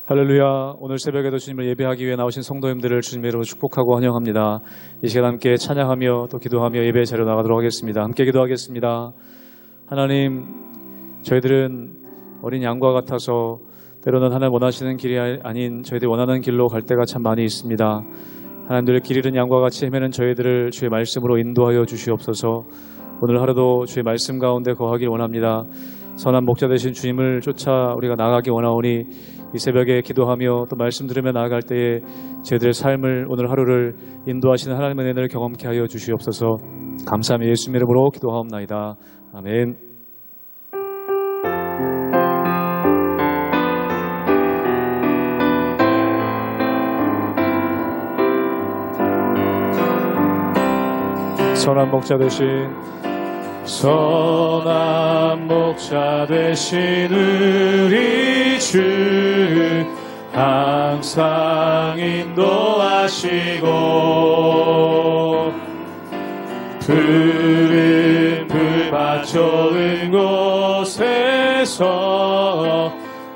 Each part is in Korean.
할렐루야. 오늘 새벽에도 주님을 예배하기 위해 나오신 성도님들을 주님의 이름으로 축복하고 환영합니다. 이 시간 함께 찬양하며 또 기도하며 예배 자리로 나가도록 하겠습니다. 함께 기도하겠습니다. 하나님, 저희들은 어린 양과 같아서 때로는 하나님 원하시는 길이 아닌 저희들이 원하는 길로 갈 때가 참 많이 있습니다. 하나님들 길 잃은 양과 같이 헤매는 저희들을 주의 말씀으로 인도하여 주시옵소서. 오늘 하루도 주의 말씀 가운데 거하길 원합니다. 선한 목자 되신 주님을 쫓아 우리가 나아가기 원하오니 이 새벽에 기도하며 또 말씀 들으며 나아갈 때에 저희들의 삶을 오늘 하루를 인도하시는 하나님의 은혜를 경험케 하여 주시옵소서. 감사하며 예수님 이름으로 기도하옵나이다. 아멘. 선한 목자 되신 우리 주 항상 인도하시고 푸른 풀밭 좋은 곳에서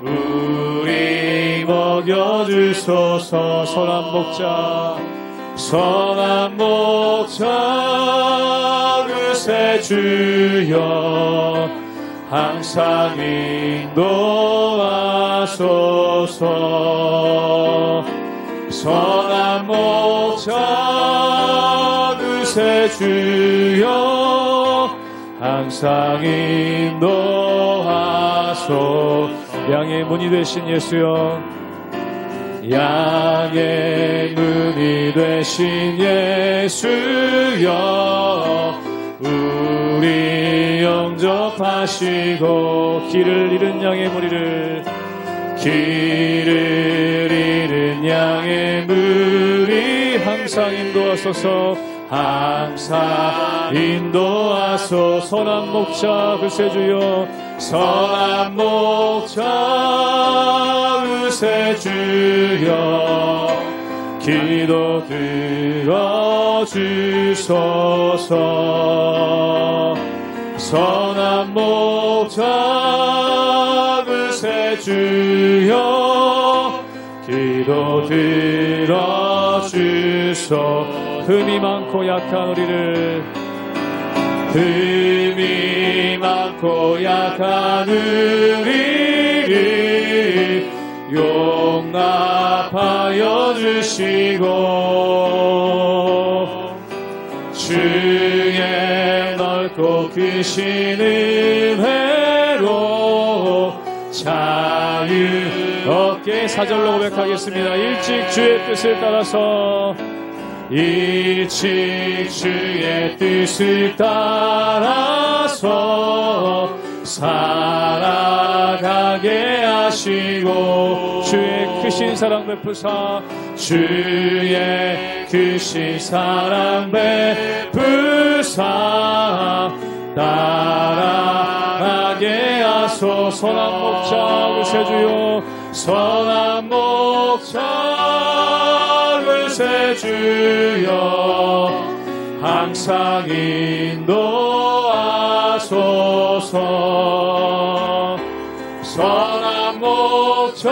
우리 먹여주소서. 선한 목자 그새 주여 항상 인도하소서. 선한 목자 그새 주여 항상 인도하소서. 양의 문이 되신 예수여, 양의 문이 되신 예수여 우리 영접하시고 길을 잃은 양의 무리 항상 인도하소서. 선한 목자 그새 주여, 선한 목자 그새 주여 기도 들어주소서. 선한 목자 그새 주여 기도 들어주소서. 흠이 많고 약한 우리를 용납하여 주시고 주의 넓고 크신 은혜로 자유 얻게. 4절로 고백하겠습니다. 일찍 주의 뜻을 따라서 살아가게 하시고 주의 크신 사랑 베푸사 따라가게 하소. 선한 목자 그새 주여, 선한 목자 그새 주여 항상 인도하소서. 선한 목자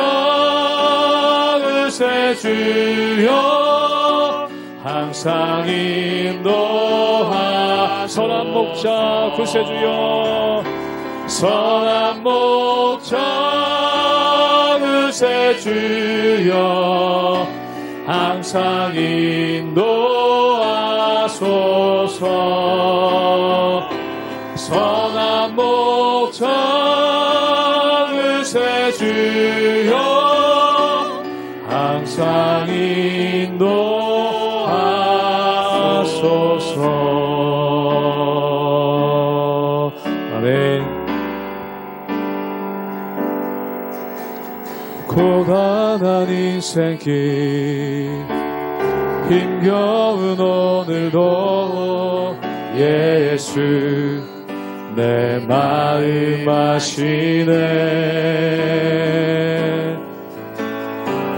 그새 주여 항상 선한 목자 그새 주여, 선한 목자 그새 주여 항상 인도하소서. 선한 목자 그새 주여 항상 인도하소서. 아멘. 고단한 인생길 힘겨운 오늘도 예수 내 마음 아시네.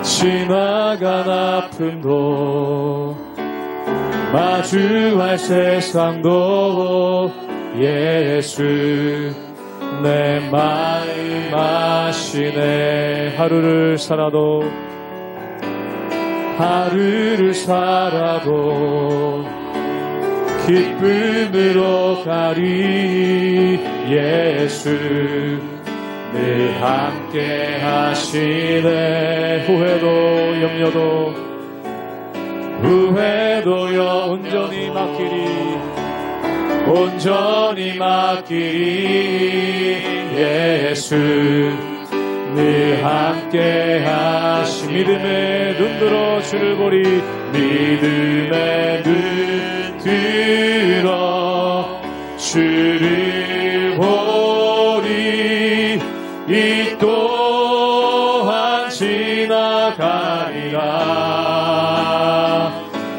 지나간 아픔도 마주할 세상도 예수 내 마음 아시네. 하루를 살아도 기쁨으로 가리. 예수 늘 함께 하시네. 후회도요 온전히 맡기리. 예수 늘 함께 하시. 믿음의 눈 들어 주를 보리. 믿음의 눈 들어 주를 보리. 이 또한 지나가리라.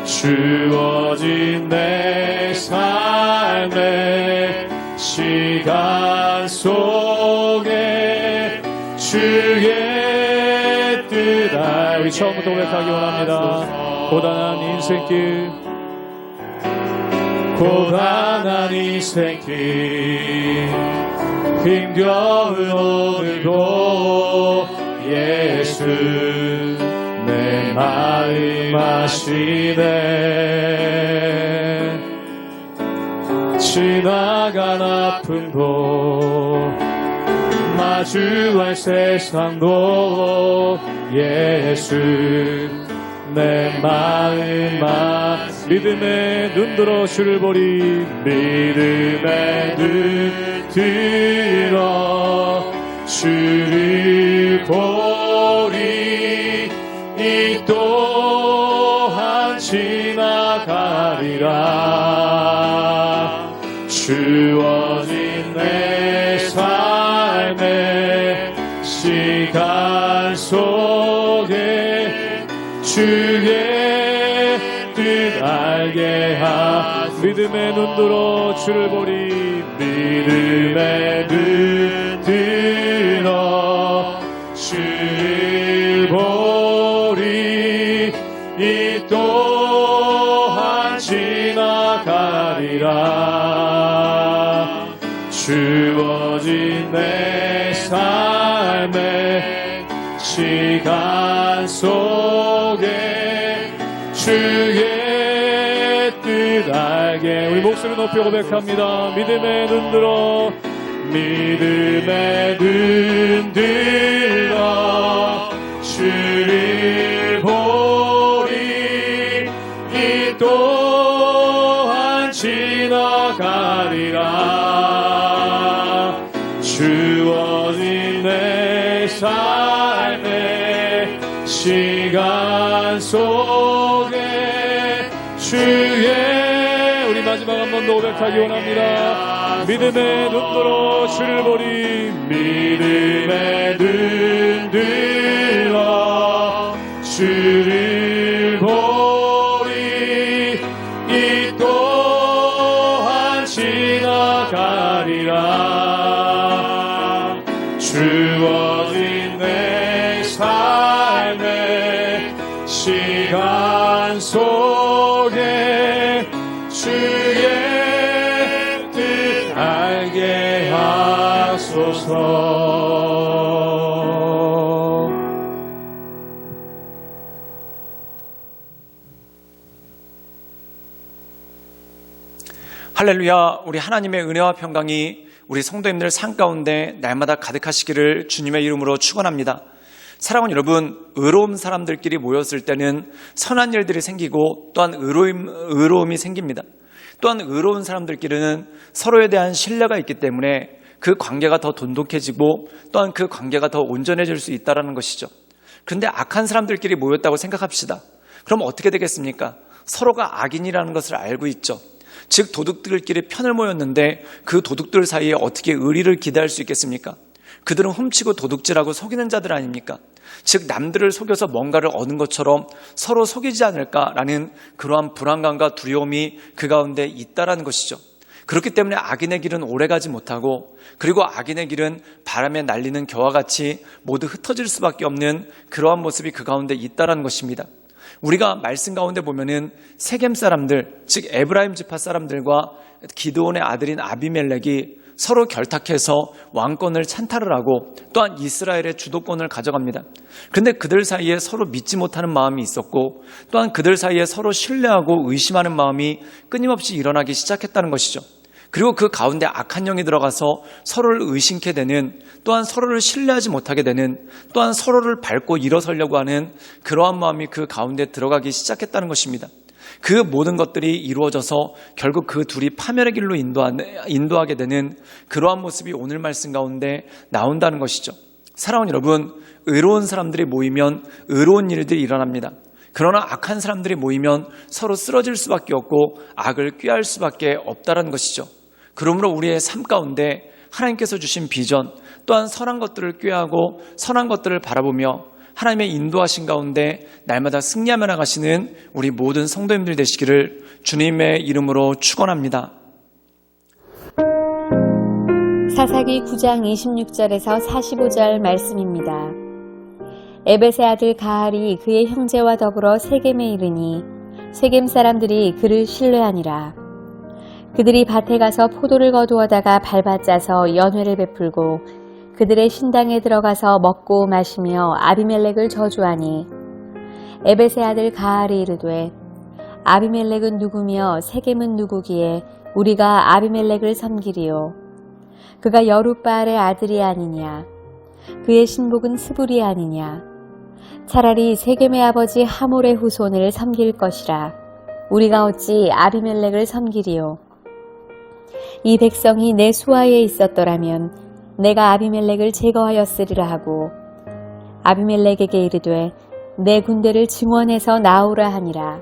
주어진 내 삶의 시간 속에 주의 뜻 우리 처음부터 고백하기 원합니다. 고단한 인생길 힘겨운 오늘도 예수 내 마음 아시네. 지나간 아픔도 마주할 세상도 예수 내 마음 믿음의 눈 들어 주를 보리. 믿음의 눈 들어 주를 보리. 이 또한 지나가리라. 주어진 내 삶의 시간 속에 주의 뜻 알게 하. 믿음의 눈 들어 주를 보리. 믿음의 눈 들어 주를 보리. 이 또한 지나가리라. 주어진 내 삶의 시간 속에 주의 뜻 알게. 우리 목소리 높이 고백합니다. 믿음의 눈 들어 주를 보리. 이 또한 지나가리라. 주어진 내 삶의 시간 속에 주의 우리 마지막 한 번 더 고백하기 원합니다. 믿음의 눈 들어 주를 보리. 믿음의 눈 들어 주를 보리. 이 또한 지나가리라. 주어진 내 삶의 시간 속에 주의 뜻 알게 하소서. 할렐루야. 우리 하나님의 은혜와 평강이 우리 성도님들 삶 가운데 날마다 가득하시기를 주님의 이름으로 축원합니다. 사랑하는 여러분, 의로운 사람들끼리 모였을 때는 선한 일들이 생기고 또한 의로움이 생깁니다. 또한 의로운 사람들끼리는 서로에 대한 신뢰가 있기 때문에 그 관계가 더 돈독해지고 또한 그 관계가 더 온전해질 수 있다는 것이죠. 그런데 악한 사람들끼리 모였다고 생각합시다. 그럼 어떻게 되겠습니까? 서로가 악인이라는 것을 알고 있죠. 즉 도둑들끼리 편을 모였는데 그 도둑들 사이에 어떻게 의리를 기대할 수 있겠습니까? 그들은 훔치고 도둑질하고 속이는 자들 아닙니까? 즉 남들을 속여서 뭔가를 얻은 것처럼 서로 속이지 않을까라는 그러한 불안감과 두려움이 그 가운데 있다라는 것이죠. 그렇기 때문에 악인의 길은 오래가지 못하고, 그리고 악인의 길은 바람에 날리는 겨와 같이 모두 흩어질 수밖에 없는 그러한 모습이 그 가운데 있다라는 것입니다. 우리가 말씀 가운데 보면은 세겜 사람들, 즉 에브라임 지파 사람들과 기드온의 아들인 아비멜렉이 서로 결탁해서 왕권을 찬탈을 하고 또한 이스라엘의 주도권을 가져갑니다. 그런데 그들 사이에 서로 믿지 못하는 마음이 있었고 또한 그들 사이에 서로 신뢰하고 의심하는 마음이 끊임없이 일어나기 시작했다는 것이죠. 그리고 그 가운데 악한 영이 들어가서 서로를 의심케 되는, 또한 서로를 신뢰하지 못하게 되는, 또한 서로를 밟고 일어서려고 하는 그러한 마음이 그 가운데 들어가기 시작했다는 것입니다. 그 모든 것들이 이루어져서 결국 그 둘이 파멸의 길로 인도하게 되는 그러한 모습이 오늘 말씀 가운데 나온다는 것이죠. 사랑하는 여러분, 의로운 사람들이 모이면 의로운 일들이 일어납니다. 그러나 악한 사람들이 모이면 서로 쓰러질 수밖에 없고 악을 꾀할 수밖에 없다는 것이죠. 그러므로 우리의 삶 가운데 하나님께서 주신 비전, 또한 선한 것들을 꾀하고 선한 것들을 바라보며 하나님의 인도하신 가운데 날마다 승리하며 나가시는 우리 모든 성도님들 되시기를 주님의 이름으로 축원합니다. 사사기 9장 26절에서 45절 말씀입니다. 에벳의 아들 가알이 그의 형제와 더불어 세겜에 이르니 세겜 사람들이 그를 신뢰하니라. 그들이 밭에 가서 포도를 거두어다가 밟아짜서 연회를 베풀고 그들의 신당에 들어가서 먹고 마시며 아비멜렉을 저주하니 에벳의 아들 가알이 이르되 아비멜렉은 누구며 세겜은 누구기에 우리가 아비멜렉을 섬기리요. 그가 여룻바알의 아들이 아니냐. 그의 신복은 스불이 아니냐. 차라리 세겜의 아버지 하몰의 후손을 섬길 것이라. 우리가 어찌 아비멜렉을 섬기리요. 이 백성이 내 수하에 있었더라면 내가 아비멜렉을 제거하였으리라 하고 아비멜렉에게 이르되 내 군대를 증원해서 나오라 하니라.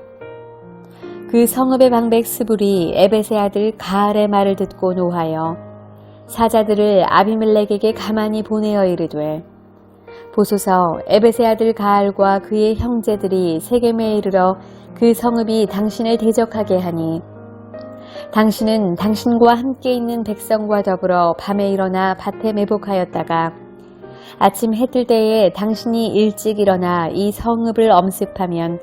그 성읍의 방백 스불이 에벳의 아들 가알의 말을 듣고 노하여 사자들을 아비멜렉에게 가만히 보내어 이르되 보소서 에벳의 아들 가알과 그의 형제들이 세겜에 이르러 그 성읍이 당신을 대적하게 하니 당신은 당신과 함께 있는 백성과 더불어 밤에 일어나 밭에 매복하였다가 아침 해 뜰 때에 당신이 일찍 일어나 이 성읍을 엄습하면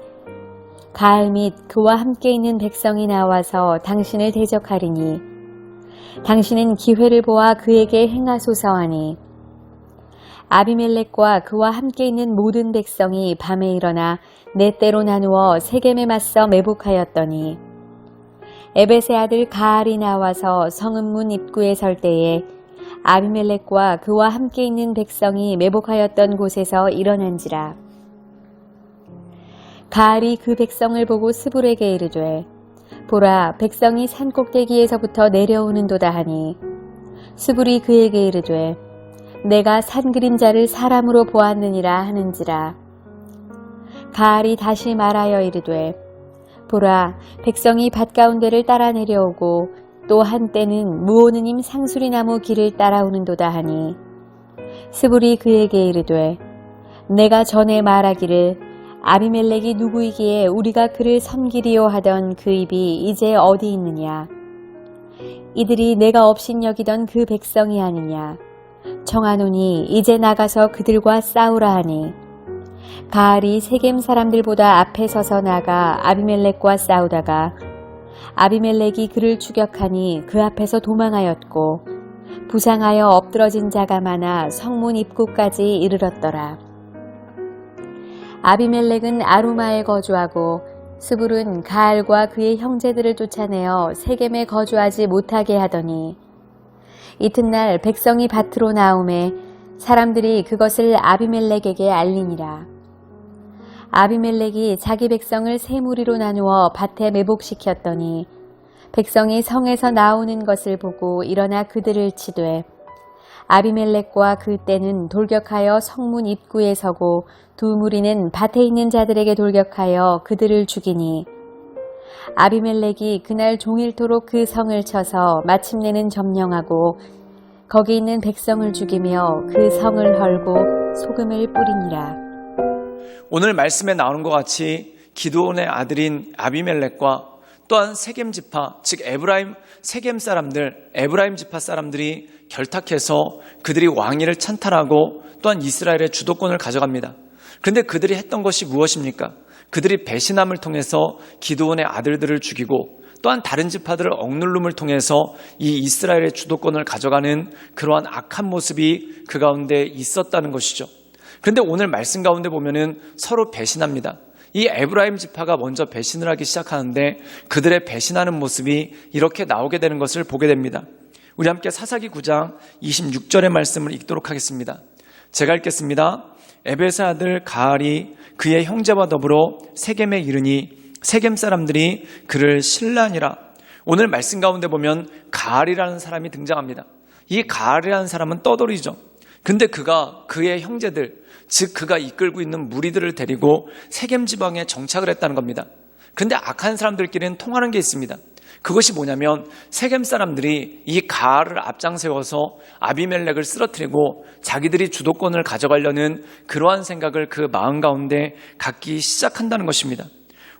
가알 및 그와 함께 있는 백성이 나와서 당신을 대적하리니 당신은 기회를 보아 그에게 행하소서 하니 아비멜렉과 그와 함께 있는 모든 백성이 밤에 일어나 네 때로 나누어 세겜에 맞서 매복하였더니 에벳의 아들 가알이 나와서 성읍문 입구에 설 때에 아비멜렉과 그와 함께 있는 백성이 매복하였던 곳에서 일어난지라. 가알이 그 백성을 보고 스불에게 이르되 보라 백성이 산 꼭대기에서부터 내려오는도다 하니 스불이 그에게 이르되 내가 산 그림자를 사람으로 보았느니라 하는지라. 가알이 다시 말하여 이르되 보라 백성이 밭 가운데를 따라 내려오고 또 한때는 무오느님 상수리나무 길을 따라오는도다 하니 스불이 그에게 이르되 내가 전에 말하기를 아비멜렉이 누구이기에 우리가 그를 섬기리요 하던 그 입이 이제 어디 있느냐. 이들이 내가 업신여기던 그 백성이 아니냐. 청하노니 이제 나가서 그들과 싸우라 하니 가알이 세겜 사람들보다 앞에 서서 나가 아비멜렉과 싸우다가 아비멜렉이 그를 추격하니 그 앞에서 도망하였고 부상하여 엎드러진 자가 많아 성문 입구까지 이르렀더라. 아비멜렉은 아루마에 거주하고 스불은 가알과 그의 형제들을 쫓아내어 세겜에 거주하지 못하게 하더니 이튿날 백성이 밭으로 나오매 사람들이 그것을 아비멜렉에게 알리니라. 아비멜렉이 자기 백성을 세 무리로 나누어 밭에 매복시켰더니 백성이 성에서 나오는 것을 보고 일어나 그들을 치되 아비멜렉과 그 떼는 돌격하여 성문 입구에 서고 두 무리는 밭에 있는 자들에게 돌격하여 그들을 죽이니 아비멜렉이 그날 종일토록 그 성을 쳐서 마침내는 점령하고 거기 있는 백성을 죽이며 그 성을 헐고 소금을 뿌리니라. 오늘 말씀에 나오는 것 같이 기드온의 아들인 아비멜렉과 또한 세겜 지파, 즉 세겜 사람들, 에브라임 지파 사람들이 결탁해서 그들이 왕위를 찬탈하고 또한 이스라엘의 주도권을 가져갑니다. 그런데 그들이 했던 것이 무엇입니까? 그들이 배신함을 통해서 기드온의 아들들을 죽이고 또한 다른 지파들을 억누름을 통해서 이 이스라엘의 주도권을 가져가는 그러한 악한 모습이 그 가운데 있었다는 것이죠. 그런데 오늘 말씀 가운데 보면은 서로 배신합니다. 이 에브라임 지파가 먼저 배신을 하기 시작하는데 그들의 배신하는 모습이 이렇게 나오게 되는 것을 보게 됩니다. 우리 함께 사사기 9장 26절의 말씀을 읽도록 하겠습니다. 제가 읽겠습니다. 에베스 아들 가알이 그의 형제와 더불어 세겜에 이르니 세겜 사람들이 그를 신라니라. 오늘 말씀 가운데 보면 가알이라는 사람이 등장합니다. 이 가알이라는 사람은 떠돌이죠. 근데 그가 그의 형제들, 즉 그가 이끌고 있는 무리들을 데리고 세겜 지방에 정착을 했다는 겁니다. 근데 악한 사람들끼리는 통하는 게 있습니다. 그것이 뭐냐면 세겜 사람들이 이 가알을 앞장세워서 아비멜렉을 쓰러뜨리고 자기들이 주도권을 가져가려는 그러한 생각을 그 마음 가운데 갖기 시작한다는 것입니다.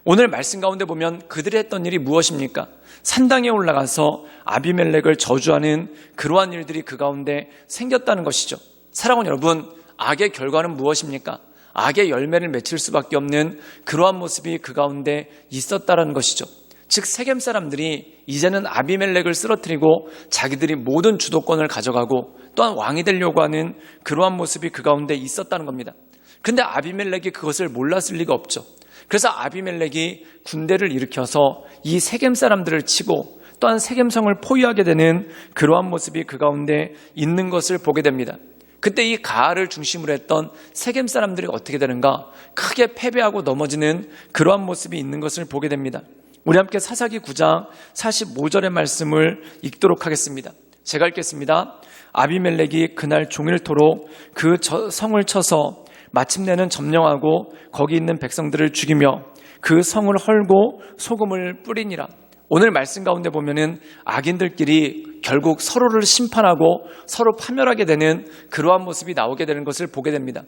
오늘 말씀 가운데 보면 그들이 했던 일이 무엇입니까? 산당에 올라가서 아비멜렉을 저주하는 그러한 일들이 그 가운데 생겼다는 것이죠. 사랑하는 여러분, 악의 결과는 무엇입니까? 악의 열매를 맺힐 수밖에 없는 그러한 모습이 그 가운데 있었다는 것이죠. 즉 세겜 사람들이 이제는 아비멜렉을 쓰러뜨리고 자기들이 모든 주도권을 가져가고 또한 왕이 되려고 하는 그러한 모습이 그 가운데 있었다는 겁니다. 근데 아비멜렉이 그것을 몰랐을 리가 없죠. 그래서 아비멜렉이 군대를 일으켜서 이 세겜 사람들을 치고 또한 세겜성을 포위하게 되는 그러한 모습이 그 가운데 있는 것을 보게 됩니다. 그때 이 가알을 중심으로 했던 세겜 사람들이 어떻게 되는가? 크게 패배하고 넘어지는 그러한 모습이 있는 것을 보게 됩니다. 우리 함께 사사기 9장 45절의 말씀을 읽도록 하겠습니다. 제가 읽겠습니다. 아비멜렉이 그날 종일토록 그 성을 쳐서 마침내는 점령하고 거기 있는 백성들을 죽이며 그 성을 헐고 소금을 뿌리니라. 오늘 말씀 가운데 보면은 악인들끼리 결국 서로를 심판하고 서로 파멸하게 되는 그러한 모습이 나오게 되는 것을 보게 됩니다.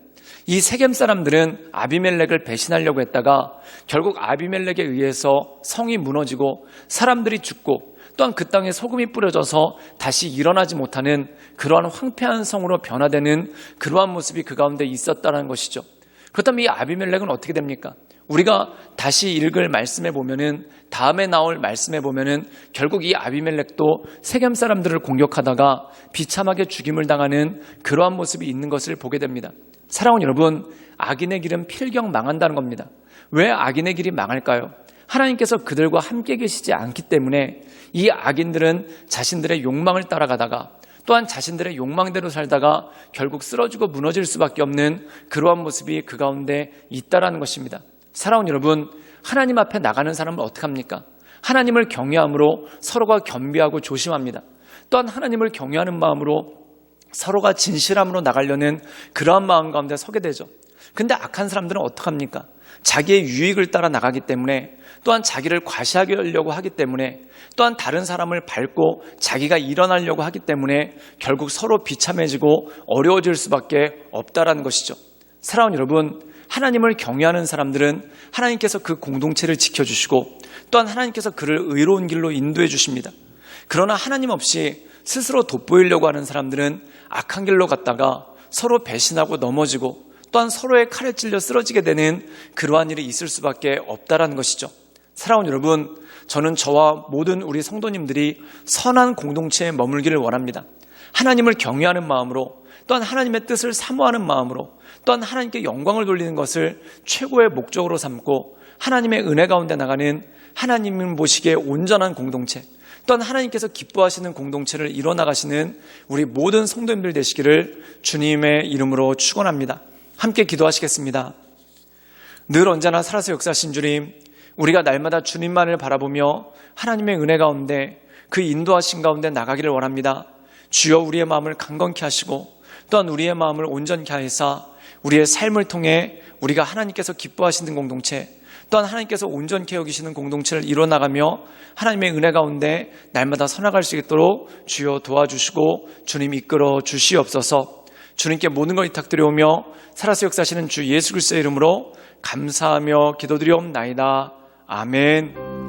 이 세겜 사람들은 아비멜렉을 배신하려고 했다가 결국 아비멜렉에 의해서 성이 무너지고 사람들이 죽고 또한 그 땅에 소금이 뿌려져서 다시 일어나지 못하는 그러한 황폐한 성으로 변화되는 그러한 모습이 그 가운데 있었다는 것이죠. 그렇다면 이 아비멜렉은 어떻게 됩니까? 우리가 다시 읽을 말씀에 보면은 다음에 나올 말씀에 보면은 결국 이 아비멜렉도 세겜 사람들을 공격하다가 비참하게 죽임을 당하는 그러한 모습이 있는 것을 보게 됩니다. 사랑하는 여러분, 악인의 길은 필경 망한다는 겁니다. 왜 악인의 길이 망할까요? 하나님께서 그들과 함께 계시지 않기 때문에 이 악인들은 자신들의 욕망을 따라가다가 또한 자신들의 욕망대로 살다가 결국 쓰러지고 무너질 수밖에 없는 그러한 모습이 그 가운데 있다라는 것입니다. 사랑하는 여러분, 하나님 앞에 나가는 사람은 어떻게 합니까? 하나님을 경외함으로 서로가 겸비하고 조심합니다. 또한 하나님을 경외하는 마음으로 서로가 진실함으로 나가려는 그러한 마음 가운데 서게 되죠. 근데 악한 사람들은 어떻게 합니까? 자기의 유익을 따라 나가기 때문에 또한 자기를 과시하게 하려고 하기 때문에 또한 다른 사람을 밟고 자기가 일어나려고 하기 때문에 결국 서로 비참해지고 어려워질 수밖에 없다라는 것이죠. 사랑하는 여러분, 하나님을 경외하는 사람들은 하나님께서 그 공동체를 지켜주시고 또한 하나님께서 그를 의로운 길로 인도해 주십니다. 그러나 하나님 없이 스스로 돋보이려고 하는 사람들은 악한 길로 갔다가 서로 배신하고 넘어지고 또한 서로의 칼에 찔려 쓰러지게 되는 그러한 일이 있을 수밖에 없다라는 것이죠. 사랑하는 여러분, 저는 저와 모든 우리 성도님들이 선한 공동체에 머물기를 원합니다. 하나님을 경외하는 마음으로 또한 하나님의 뜻을 사모하는 마음으로 또한 하나님께 영광을 돌리는 것을 최고의 목적으로 삼고 하나님의 은혜 가운데 나가는 하나님을 보시기에 온전한 공동체 또한 하나님께서 기뻐하시는 공동체를 이뤄나가시는 우리 모든 성도님들 되시기를 주님의 이름으로 축원합니다. 함께 기도하시겠습니다. 늘 언제나 살아서 역사하신 주님, 우리가 날마다 주님만을 바라보며 하나님의 은혜 가운데 그 인도하신 가운데 나가기를 원합니다. 주여 우리의 마음을 강건케 하시고 또한 우리의 마음을 온전케 하사 우리의 삶을 통해 우리가 하나님께서 기뻐하시는 공동체 또한 하나님께서 온전케 여기시는 공동체를 이뤄나가며 하나님의 은혜 가운데 날마다 서나갈 수 있도록 주여 도와주시고 주님 이끌어 주시옵소서. 주님께 모든 걸 위탁드려오며 살아서 역사하시는 주 예수 그리스도의 이름으로 감사하며 기도드리옵나이다. 아멘.